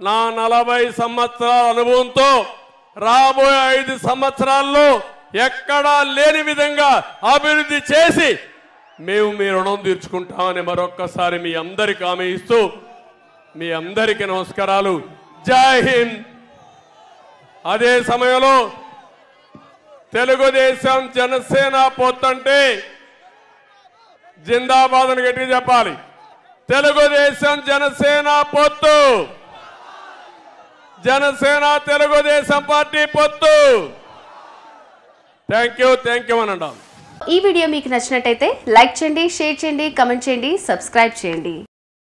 నా 40 సంవత్సరాల అనుభవంతో రాబోయే 5 సంవత్సరాల్లో ఎక్కడా లేని విధంగా అభివృద్ధి చేసి మేము మీ రుణం తీర్చుకుంటామని మరొక్కసారి మీ అందరికీ హామీ ఇస్తూ మీ అందరికీ నమస్కారాలు. జై హింద్. అదే సమయంలో తెలుగుదేశం జనసేన పొత్తంటే జిందాబాద్ అని గట్టిగా చెప్పాలి. తెలుగుదేశం జనసేన పొత్తు, జనసేన తెలుగుదేశం పార్టీ పొత్తు. థ్యాంక్ యూ అనండి. ఈ వీడియో మీకు నచ్చినట్టయితే లైక్ చేయండి, షేర్ చేయండి, కమెంట్ చేయండి, సబ్స్క్రైబ్ చేయండి.